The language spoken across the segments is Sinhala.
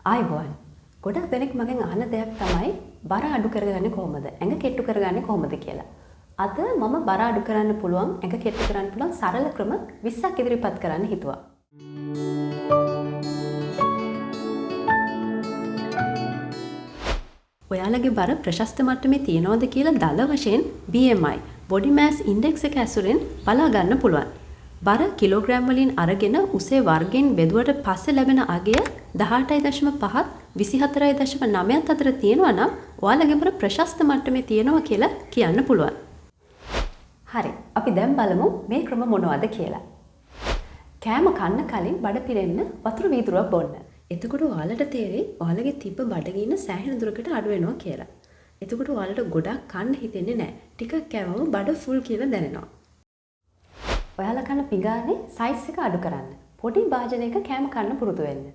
ආයිබෝන්. ගොඩක් දෙනෙක් මගෙන් අහන දෙයක් තමයි බර අඩු කරගන්නේ කොහොමද? ඇඟ කෙට්ටු කරගන්නේ කොහොමද කියලා. අද මම බර අඩු කරන්න පුළුවන්, ඇඟ කෙට්ටු කරන්න පුළුවන් සරල ක්‍රම 20ක් ඉදිරිපත් කරන්න හිතුවා. ඔයාලගේ බර ප්‍රශස්ත මට්ටමේ තියනවද කියලා දල වශයෙන් BMI body mass index එක ඇසුරෙන් බලා ගන්න පුළුවන්. බර කිලෝග්‍රෑම් වලින් අරගෙන උසේ වර්ගයෙන් බෙදුවට පස්සේ ලැබෙන අගය 18.5 24.9 අතර තියෙනවා නම් ඔයාලගේ බර ප්‍රශස්ත මට්ටමේ තියෙනවා කියලා කියන්න පුළුවන්. හරි, අපි දැන් බලමු මේ ක්‍රම මොනවද කියලා. කෑම කන්න කලින් බඩ පිරෙන්න වතුර වීදුරුවක් බොන්න. එතකොට ඔයාලට තේරෙයි ඔයාලගේ තිබ්බ බඩගින්න සෑහෙන දුරකට අඩු වෙනවා කියලා. එතකොට ඔයාලට ගොඩක් කන්න හිතෙන්නේ නැහැ. ටිකක් කෑවම බඩ ෆුල් කියලා දැනෙනවා. ඔයාලා කන පිඟානේ සයිස් එක අඩු කරන්න. පොඩි භාජනයක කෑම කන්න පුරුදු වෙන්න.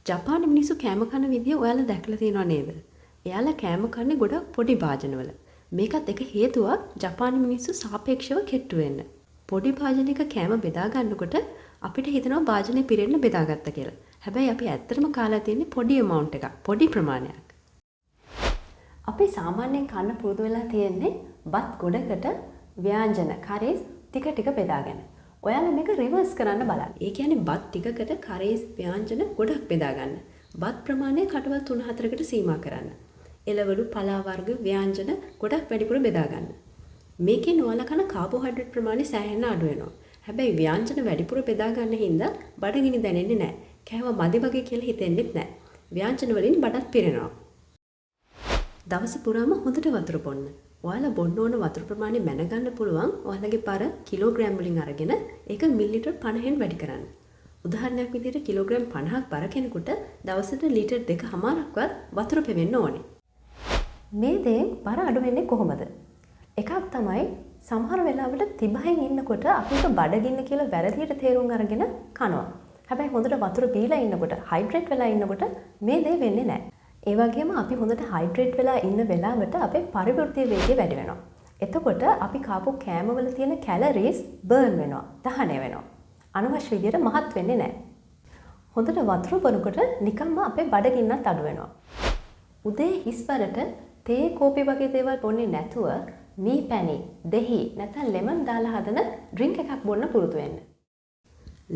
ජපානි මිනිස්සු කෑම කන විදිය ඔයාලා දැකලා තියෙනව නේද? එයාලා කෑම කන්නේ ගොඩක් පොඩි භාජනවල. මේකත් එක හේතුවක් ජපානි මිනිස්සු සාපේක්ෂව කෙට්ටු වෙන්න. පොඩි භාජනයක කෑම බෙදා ගන්නකොට අපිට හිතෙනවා භාජනේ පිරෙන්න බෙදාගත්ත කියලා. හැබැයි අපි ඇත්තටම කාලා තියෙන්නේ පොඩි amount එකක්, පොඩි ප්‍රමාණයක්. අපි සාමාන්‍යයෙන් කන්න පුරුදු වෙලා තියෙන්නේ බත් ගොඩකට ව්‍යංජන කරේස් ටික ටික බෙදාගෙන. ඔයාලා මේක රිවර්ස් කරන්න බලන්න. ඒ කියන්නේ බත් ටිකකට කරේස් ව්‍යංජන ගොඩක් බෙදා ගන්න. බත් ප්‍රමාණය කටවල් 3-4කට සීමා කරන්න. එළවලු, පලා වර්ග, ව්‍යංජන ගොඩක් වැඩිපුර බෙදා ගන්න. මේකෙන් ඔයාලා කන කාබෝහයිඩ්‍රේට් ප්‍රමාණය සෑහෙන අඩු වෙනවා. හැබැයි ව්‍යංජන වැඩිපුර බෙදා ගන්න හින්දා බඩගිනි දැනෙන්නේ නැහැ. කෑම මදි වගේ කියලා හිතෙන්නෙත් නැහැ. ව්‍යංජන වලින් බඩත් පිරෙනවා. දවස පුරාම හොඳට වතුර බොන්න. ඔයාලා බොන්න ඕන වතුර ප්‍රමාණය මැනගන්න පුළුවන් ඔයාලගේ බර කිලෝග්‍රෑම් වලින් අරගෙන ඒක මිලිලිටර් 50න් වැඩි කරන්න. උදාහරණයක් විදිහට කිලෝග්‍රෑම් 50ක් බර කෙනෙකුට දවසට ලීටර් 2.5ක්වත් වතුර පෙවෙන්න ඕනේ. මේ දේ බර අඩු වෙන්නේ කොහොමද? එකක් තමයි සමහර වෙලාවට තිබහින් ඉන්නකොට අපිට බඩගින්න කියලා වැරදියට තේරුම් අරගෙන කනවා. හැබැයි හොඳට වතුර බීලා ඉන්නකොට, හයිඩ්‍රේට් වෙලා ඉන්නකොට මේ දේ වෙන්නේ නැහැ. ඒ වගේම අපි හොඳට හයිඩ්‍රේට් වෙලා ඉන්න වෙලාවට අපේ පරිවෘත්තීය වේගය වැඩි වෙනවා. එතකොට අපි කාපු කෑමවල තියෙන කැලරීස් බර්න් වෙනවා, දහනය වෙනවා. අනවශ්‍ය විදිහට මහත් වෙන්නේ නැහැ. හොඳට වතුර බොනකොට නිකම්ම අපේ බඩගින්නත් අඩු වෙනවා. උදේ හිස්වරට තේ, කෝපි වගේ දේවල් බොන්නේ නැතුව මී පැණි, දෙහි නැත්නම් ලෙමන් දාලා හදන ඩ්‍රින්ක් එකක් බොන්න පුරුදු වෙන්න.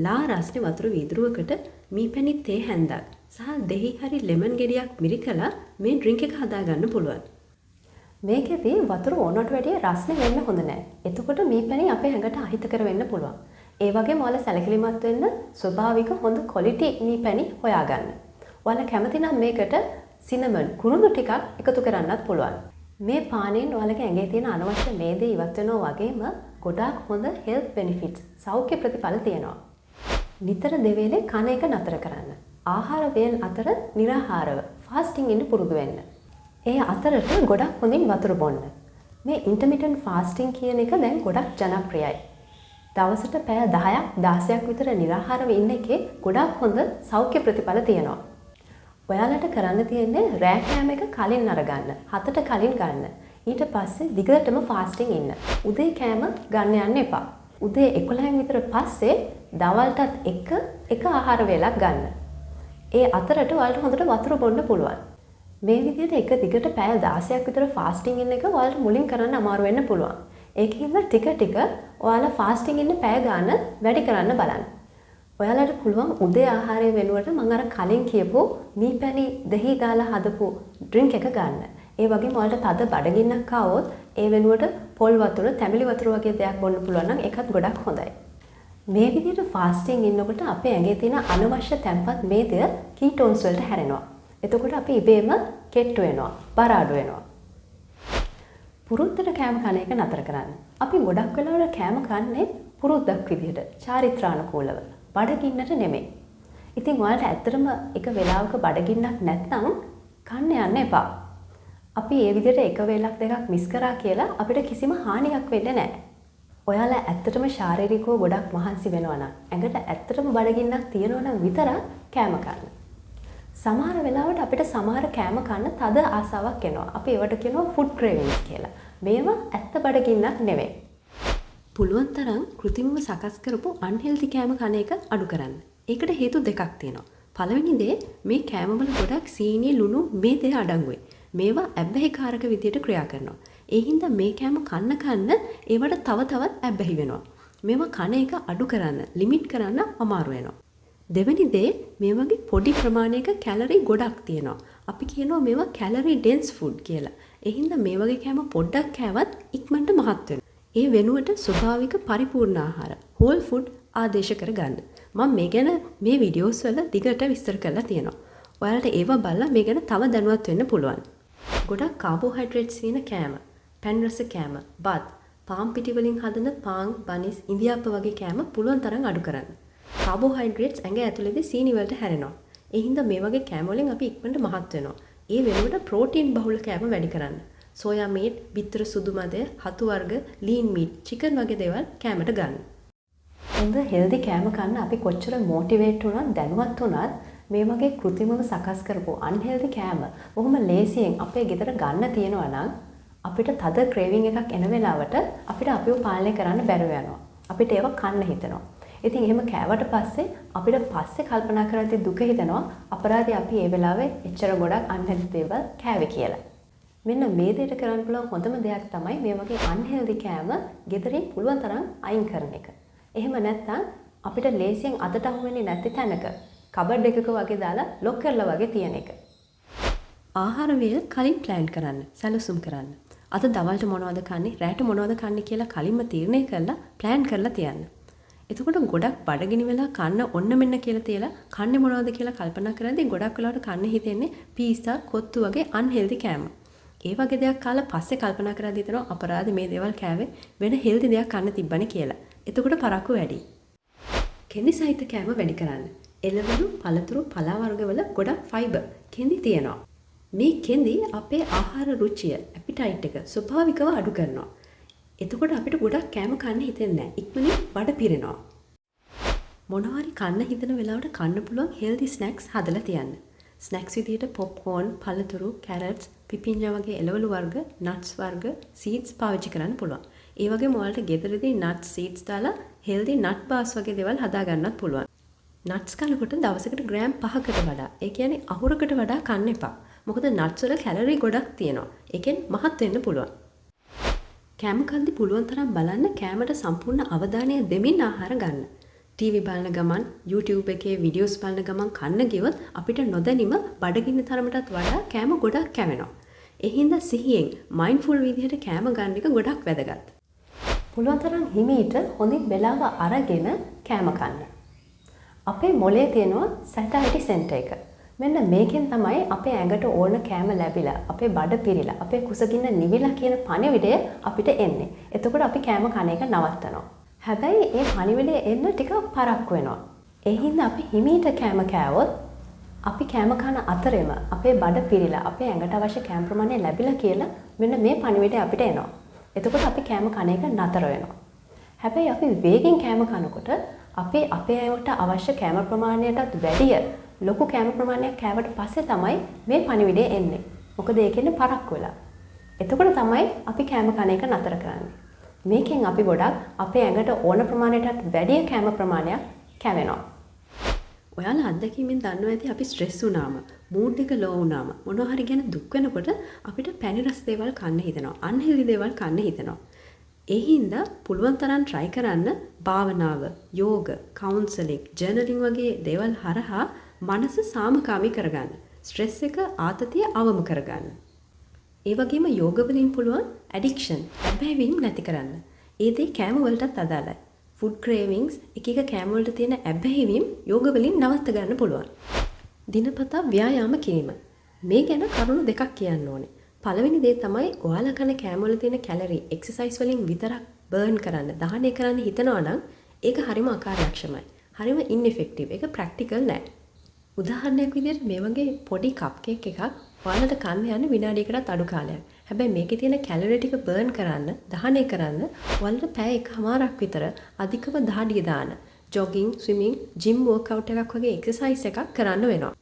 ලා රස්නේ වතුර වීදුරුවකට මී පැණි තේ හැන්දක් සහ දෙහි හරි ලෙමන් ගෙඩියක් මිරිකලා මේ ඩ්‍රින්ක් එක හදා ගන්න පුළුවන්. මේකෙදී වතුර ඕනට වැඩිය රස්නේ වෙන්න හොඳ නැහැ. එතකොට මී පැණි අපේ ඇඟට අහිතකර වෙන්න පුළුවන්. ඒ වගේම ඔයාලා සැලකිලිමත් වෙන්න ස්වභාවික හොඳ ක්වොලිටි මී පැණි හොයාගන්න. ඔයාලා කැමති නම් මේකට සිනමන් කුරුඳු ටිකක් එකතු කරන්නත් පුළුවන්. මේ පානයෙන් ඔයාලගේ ඇඟේ තියෙන අනවශ්‍ය මේදේ ඉවත් වෙනවා වගේම ගොඩාක් හොඳ හෙල්ත් බෙනිෆිට්ස්, සෞඛ්‍ය ප්‍රතිඵල තියෙනවා. නිතර දෙවේලේ කන එක නතර කරන්න. ආහාර වේල් අතර නිරාහාරව ෆාස්ටිං ඉන්න පුරුදු වෙන්න. ඒ අතරට ගොඩක් හොඳින් වතුර බොන්න. මේ ඉන්ටර්මිටන්ට් ෆාස්ටිං කියන එක දැන් ගොඩක් ජනප්‍රියයි. දවසට පැය 10ක් 16ක් විතර නිරාහාරව ඉන්න එකේ ගොඩක් හොඳ සෞඛ්‍ය ප්‍රතිඵල තියෙනවා. ඔයාලට කරන්න තියෙන්නේ රෑ කෑම එක කලින් අරගන්න. 7ට කලින් ගන්න. ඊට පස්සේ දිගටම ෆාස්ටිං ඉන්න. උදේ කෑම ගන්න යන්න එපා. උදේ 11න් විතර පස්සේ දවල්ටත් එක ආහාර වේලක් ගන්න. ඒ අතරට ඔයාලට හොඳට වතුර බොන්න පුළුවන්. මේ විදිහට එක දිගට පැය 16ක් විතර ෆාස්ටිං ඉන්න එක ඔයාලට මුලින් කරන්න අමාරු වෙන්න පුළුවන්. ඒකින්ද ටික ටික ඔයාලා ෆාස්ටිං ඉන්න පැය ගන්න වැඩි කරන්න බලන්න. ඔයාලට පුළුවන් උදේ ආහාරය වෙනුවට මම අර කලින් කියපු මී පැණි දෙහි දාලා හදපු ඩ්‍රින්ක් එක ගන්න. ඒ වගේම ඔයාලට තද බඩගින්නක් ආවොත් ඒ වෙනුවට පොල් වතුර, තැඹිලි වතුර වගේ දෙයක් බොන්න පුළුවන් නම් ඒකත් ගොඩක් හොඳයි. මේ විදිහට ෆාස්ටිං ඉන්නකොට අපේ ඇඟේ තියෙන අනවශ්‍ය තැම්පත් මේදය කීටෝන්ස් වලට හැරෙනවා. එතකොට අපි ඉබේම කෙට්ටු වෙනවා, බර අඩු වෙනවා. පුරුද්දට කෑම කන එක නතර කරන්න. අපි ගොඩක් වෙලාවට කෑම කන්නේ පුරුද්දක් විදිහට, චාරිත්‍රානුකූලව, බඩගින්නට නෙමෙයි. ඉතින් ඔයාලට ඇත්තටම එක වෙලාවක බඩගින්නක් නැත්නම් කන්න යන්න එපා. අපි මේ විදිහට එක වේලක් දෙකක් මිස් කරා කියලා අපිට කිසිම හානියක් වෙන්නේ නැහැ. ඔයාලා ඇත්තටම ශාරීරිකව ගොඩක් මහන්සි වෙනවා නම් ඇඟට ඇත්තටම බඩගින්නක් තියෙනවා නම් විතරක් කෑම කන්න. සමහර වෙලාවට අපිට සමහර කෑම කන්න තද ආසාවක් එනවා. අපි ඒවට කියනවා ෆුඩ් ක්‍රේවින්ග්ස් කියලා. මේවා ඇත්ත බඩගින්නක් නෙවෙයි. පුළුවන් තරම් කෘත්‍රිමව සකස් කරපු අන්හෙල්දි කෑම කන එක අඩු කරන්න. ඒකට හේතු දෙකක් තියෙනවා. පළවෙනි දේ මේ කෑමවල ගොඩක් සීනි ලුණු මේ දේ අඩංගුයි. මේවා ඇබ්බැහිකාරක විදියට ක්‍රියා කරනවා. ඒ හින්දා මේ කෑම කන්න ඒවට තව තවත් ඇබ්බැහි වෙනවා. මේවා කන එක අඩු කරන්න, ලිමිට් කරන්න අමාරු වෙනවා. දෙවෙනි දේ මේ වගේ පොඩි ප්‍රමාණයක කැලරි ගොඩක් තියෙනවා. අපි කියනවා මේවා කැලරි ඩෙන්ස් ෆුඩ් කියලා. ඒ හින්දා මේ වගේ කෑම පොඩ්ඩක් කෑවත් ඉක්මනට මහත් වෙනවා. ඒ වෙනුවට ස්වභාවික පරිපූර්ණ ආහාර, හෝල් ෆුඩ් ආදේශ කරගන්න. මම මේ ගැන මේ වීඩියෝස් වල දිගට විස්තර කරලා තියෙනවා. ඔයාලට ඒවා බලලා මේ ගැන තව දැනුවත් වෙන්න පුළුවන්. ගොඩක් කාබෝහයිඩ්‍රේට්ස් තියෙන කෑම, පැන් රස කෑම, බත්, පාම් පිටි වලින් හදන පාන්, බනිස්, ඉන්දියාප්ප වගේ කෑම පුළුවන් තරම් අඩු කරන්න. කාබෝහයිඩ්‍රේට්ස් ඇඟ ඇතුළේදී සීනි වලට හැරෙනවා. ඒ හින්දා මේ වගේ කෑම වලින් අපි ඉක්මනට මහත් වෙනවා. ඒ වෙනුවට ප්‍රෝටීන් බහුල කෑම වැඩි කරන්න. සෝයා මීට්, බිත්තර සුදු මදය, හතු වර්ග, ලීන් මීට්, චිකන් වගේ දේවල් කෑමට ගන්න. හොඳ හෙල්දි කෑම කන්න අපි කොච්චර මොටිවේට් වුණත් දැනුවත් වුණත් මේ වගේ කෘත්‍රිමව සකස් කරපු අන්හෙල්දි කෑම බොහොම ලේසියෙන් අපේ ගෙදර ගන්න තියෙනවා නම් අපිට තද ක්‍රේවිං එකක් එන වෙලාවට අපිට අපිව පාලනය කරන්න බැරුව යනවා. අපිට ඒව කන්න හිතෙනවා. ඉතින් එහෙම කෑවට පස්සේ අපිට පස්සේ කල්පනා කරද්දී දුක හිතෙනවා අපරාධي අපි ඒ වෙලාවේ එච්චර ගොඩක් අන්හෙල්දි දේවල් කෑවේ කියලා. මෙන්න මේ දෙයට කරන්න පුළුවන් හොඳම දෙයක් තමයි මේ වගේ අන්හෙල්දි කෑම ගෙදරින් පුළුවන් තරම් අයින් කරන එක. එහෙම නැත්නම් අපිට ලේසියෙන් අතට අහු වෙන්නේ නැති තැනක කබඩ් එකක වගේ දාලා ලොක් කරලා වගේ තියන එක. ආහාර වේල කලින් ප්ලෑන් කරන්න, සැලසුම් කරන්න. අද දවල්ට මොනවද කන්නේ, රැට මොනවද කන්නේ කියලා කලින්ම තීරණය කරලා ප්ලෑන් කරලා තියන්න. එතකොට ගොඩක් බඩගිනි වෙලා කන්න ඔන්න මෙන්න කියලා තියලා කන්නේ මොනවද කියලා කල්පනා කරද්දී ගොඩක් වෙලාවට කන්න හිතෙන්නේ පීසා, කොත්තු වගේ අන්හෙල්දි කෑම. ඒ වගේ දෙයක් කාලා පස්සේ කල්පනා කරද්දී හිතනවා අපරාධ මේ දේවල් කෑවේ වෙන හෙල්දි දෙයක් කන්න තිබ්බනේ කියලා. එතකොට පරක්කු වැඩි. කෙඳි සහිත කෑම වැඩි කරන්න. එළවලු, පළතුරු, පලා වර්ගවල ගොඩක් ෆයිබර්, කෙඳි තියෙනවා. මේ කෙඳි අපේ ආහාර රුචිය, ඇපිටයිට් එක ස්වභාවිකව අඩු කරනවා. එතකොට අපිට ගොඩක් කෑම කන්න හිතෙන්නේ නැහැ. ඉක්මනින් බඩ පිරෙනවා. මොනවාරි කන්න හිතන වෙලාවට කන්න පුළුවන් හෙල්දි ස්නැක්ස් හදලා තියන්න. ස්නැක්ස් විදියට පොප්කෝර්න්, පළතුරු, කැරට්ස්, පිපිඤ්ඤා වගේ එළවලු වර්ග, නට්ස් වර්ග, සීඩ්ස් පාවිච්චි කරන්න පුළුවන්. ඒ වගේම ඔයාලට ගෙදරදී නට්ස් සීඩ්ස් දාලා හෙල්දි නට් බාර්ස් වගේ දේවල් හදා ගන්නත් පුළුවන්. නට්ස් කනකොට දවසකට ග්‍රෑම් 5කට වඩා, ඒ කියන්නේ අහුරකට වඩා කන්න එපා. මොකද නට්ස් වල කැලරි ගොඩක් තියෙනවා. ඒකෙන් මහත් වෙන්න පුළුවන්. කෑම කද්දි පුළුවන් තරම් බලන්න කෑමට සම්පූර්ණ අවධානය දෙමින් ආහාර ගන්න. ටීවී බලන ගමන්, YouTube එකේ වීඩියෝස් බලන ගමන් කන්න ගියොත් අපිට නොදැනීම බඩගින්න තරමටත් වඩා කෑම ගොඩක් කැවෙනවා. ඒ හින්දා සිහියෙන් මයින්ඩ්ෆුල් විදිහට කෑම ගන්න එක ගොඩක් වැදගත්. පුළුවන් තරම් හිමීට හොඳින් වෙලාව අරගෙන කෑම කන්න. අපේ මොලේ තියෙනවා සැටයිටි සෙන්ටර් එක. මෙන්න මේකෙන් තමයි අපේ ඇඟට ඕන කෑම ලැබිලා, අපේ බඩ පිරීලා, අපේ කුසගින්න නිවිලා කියන පණිවිඩය අපිට එන්නේ. එතකොට අපි කෑම කන එක නවත්තනවා. හැබැයි ඒ පණිවිඩය එන්න ටිකක් පරක්කු වෙනවා. ඒ හින්දා අපි හිමීට කෑම කෑවොත් අපි කෑම කන අතරෙම අපේ බඩ පිරීලා, අපේ ඇඟට අවශ්‍ය කෑම ප්‍රමාණය ලැබිලා කියලා මෙන්න මේ පණිවිඩය අපිට එනවා. එතකොට අපි කෑම කන එක නතර වෙනවා. හැබැයි අපි වේගෙන් කෑම කනකොට අපේ ඇඟට අවශ්‍ය කෑම ප්‍රමාණයටත් වැඩිය ලොකු කෑම ප්‍රමාණයක් කෑවට පස්සේ තමයි මේ පණිවිඩය එන්නේ. මොකද ඒකෙන්නේ පරක්කු වෙලා. එතකොට තමයි අපි කෑම කන එක නතර කරන්නේ. මේකෙන් අපි ගොඩක් අපේ ඇඟට ඕන ප්‍රමාණයටත් වැඩිය කෑම ප්‍රමාණයක් කැවෙනවා. ඔයාලා අත්දැකීමෙන් දන්නවා ඇති අපි ස්ට්‍රෙස් වුණාම, මූඩ් එක ලෝ වුණාම, මොනවා හරි ගැන දුක් වෙනකොට අපිට පැණි රස දේවල් කන්න හිතෙනවා. අන්හෙල්දි දේවල් කන්න හිතෙනවා. ඒ හින්දා පුළුවන් තරම් try කරන්න භාවනාව, යෝග, කවුන්සලින්, ජර්නලින් වගේ දේවල් හරහා මනස සාමකාමී කරගන්න. ස්ට්‍රෙස් එක, ආතතිය අවම කරගන්න. ඒ වගේම යෝග වලින් පුළුවන් ඇඩික්ෂන්, ඇබ්බැහිවීම නැති කරන්න. ඒ දේ කෑම වලටත් අදාළයි. ෆුඩ් ක්‍රේවිංස්, එක කෑම වලට තියෙන ඇබ්බැහිවීම යෝග වලින් නවත්ත ගන්න පුළුවන්. දිනපතා ව්‍යායාම කිරීම. මේ ගැන කරුණු දෙකක් කියන්න ඕනේ. පළවෙනි දේ තමයි ඔයාලා කන කෑම වල තියෙන කැලරි එක්සර්සයිස් වලින් විතරක් බර්න් කරන්න, දහනය කරන්න හිතනවා නම් ඒක හරිම අකාර්යක්ෂමයි. හරිම ඉන්එෆෙක්ටිව්. ඒක ප්‍රැක්ටිකල් නෑ. උදාහරණයක් විදිහට මේ වගේ පොඩි කප් කේක් එකක් ඔයාලට කන්න යන විනාඩියකටත් අඩු කාලයක්. හැබැයි මේකේ තියෙන කැලරි ටික බර්න් කරන්න, දහනය කරන්න ඔයාලට පැය එකමාරක් විතර අධිකව දහඩිය දාන ජොගින්, ස්විමින්, ජිම් වර්ක්අවුට් එකක් වගේ එක්සර්සයිස් එකක් කරන්න වෙනවා.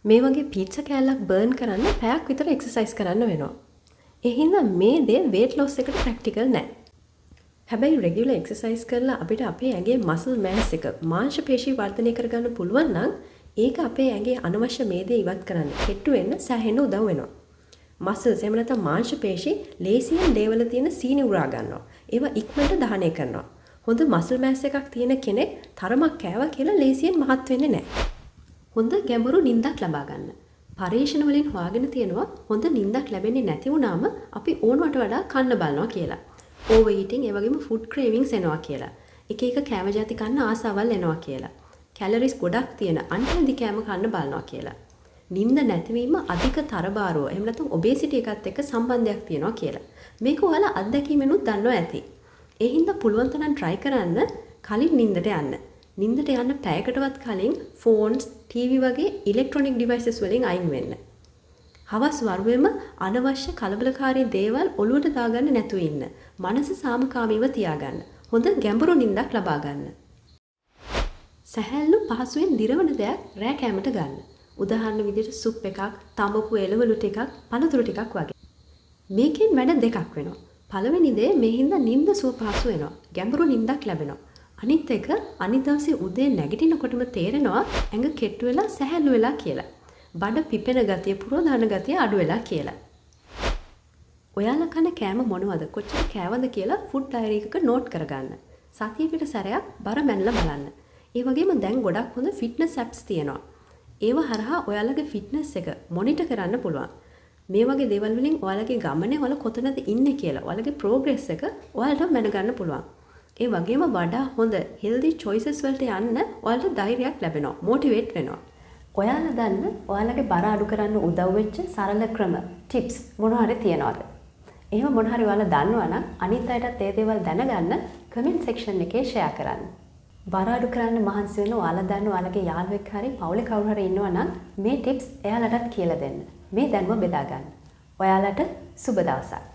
මේ වගේ පීට්සා කෑල්ලක් බර්න් කරන්න පැයක් විතර එක්සර්සයිස් කරන්න වෙනවා. ඒ හින්දා මේ දේ weight loss එකට ප්‍රැක්ටිකල් නෑ. හැබැයි රෙගියුලර් එක්සර්සයිස් කරලා අපිට අපේ ඇඟේ මසල් මෑස් එක, මාංශ පේශී වර්ධනය කරගන්න පුළුවන් නම් ඒක අපේ ඇඟේ අනවශ්‍ය මේදේ ඉවත් කරන්න, කෙට්ටු වෙන්න සෑහෙන උදව් වෙනවා. මසල්ස් එහෙම නැත්නම් මාංශ පේශි ලේසියෙන් දේවල තියෙන සීනි උරා ගන්නවා. ඒවා ඉක්මනට දහනය කරනවා. හොඳ මසල් මෑස් එකක් තියෙන කෙනෙක් තරමක් කෑවා කියලා ලේසියෙන් මහත් වෙන්නේ නැහැ. හොඳ ගැඹුරු නිින්දක් ලබා ගන්න. පරීක්ෂණ වලින් හොයාගෙන තියෙනවා හොඳ නිින්දක් ලැබෙන්නේ නැති වුණාම අපි ඕනවට වඩා කන්න බලනවා කියලා. overeating ඒ වගේම food cravings එනවා කියලා. එක එක කෑම ಜಾති කන්න ආසාවල් එනවා කියලා. කැලරිස් ගොඩක් තියෙන අන්හෙල්දි කෑම කන්න බලනවා කියලා. නිින්ද නැතිවීම අධික තරබාරුව එහෙම නැත්නම් ඔබේසිටි එකත් එක්ක සම්බන්ධයක් තියෙනවා කියලා. මේක ඔයාලා අත්දැකීමෙනුත් දන්නවා ඇති. ඒ හින්දා පුළුවන් තරම් try කරන්න කලින් නිින්දට යන්න. නිින්දට යන්න පැයකටවත් කලින් ෆෝන්ස්, ටීවී වගේ ඉලෙක්ට්‍රොනික ඩිවයිසස් වලින් අයින් වෙන්න. හවස් වරුවේම අනවශ්‍ය කලබලකාරී දේවල් ඔලුවට දාගන්න නැතුව ඉන්න. මනස සාමකාමීව තියාගන්න. හොඳ ගැඹුරු නිින්දක් ලබා ගන්න. සැහැල්ලු පහසුවෙන් දිරවන දෙයක් රෑ කෑමට ගන්න. උදාහරණ විදිහට සුප් එකක්, තඹපු එළවලු ටිකක්, පළතුරු ටිකක් වගේ. මේකෙන් වැඩ දෙකක් වෙනවා. පළවෙනි දේ මේ හින්දා නිින්ද සුව පහසු වෙනවා. ගැඹුරු නිින්දක් ලැබෙනවා. අනිත් එක අනිත් දවසේ උදේ නැගිටිනකොටම තේරෙනවා ඇඟ කෙට්ටු වෙලා සැහැල්ලු වෙලා කියලා. බඩ පිපෙන ගතිය, පුරෝධාන ගතිය අඩු වෙලා කියලා. ඔයාලා කන කෑම මොනවද, කොච්චර කෑවද කියලා ෆුඩ් ඩයරි එකක නෝට් කරගන්න. සතියකට සැරයක් බර මැනලා බලන්න. ඒ වගේම දැන් ගොඩක් හොඳ ෆිට්නස් ඇප්ස් තියෙනවා. ඒව හරහා ඔයාලගේ ෆිට්නස් එක මොනිටර් කරන්න පුළුවන්. මේ වගේ දේවල් වලින් ඔයාලගේ ගමනේ ඔයාලා කොතනද ඉන්නේ කියලා ඔයාලගේ ප්‍රෝග්‍රස් එක ඔයාලට මැනගන්න පුළුවන්. ඒ වගේම වඩා හොඳ හෙල්දි choices වලට යන්න ඔයාලට ධෛර්යයක් ලැබෙනවා, මොටිවේට් වෙනවා. ඔයාලා දන්න ඔයාලගේ බර අඩු කරන්න උදව් වෙච්ච සරල ක්‍රම, ටිප්ස් මොනවා හරි තියනවාද? එහෙම මොනවා හරි ඔයාලා දන්නවා නම් අනිත් අයටත් ඒ දේවල් දැනගන්න කමෙන්ට් සෙක්ෂන් එකේ ෂෙයා කරන්න. බර අඩු කරන්න මහන්සි වෙන ඔයාලා දන්න ඔයාලගේ යාළුවෙක් හරි පවුලේ කවුරු හරි ඉන්නවා නම් මේ ටිප්ස් එයාලටත් කියලා දෙන්න. මේ දැනුම බෙදා ගන්න. ඔයාලට සුබ දවසක්.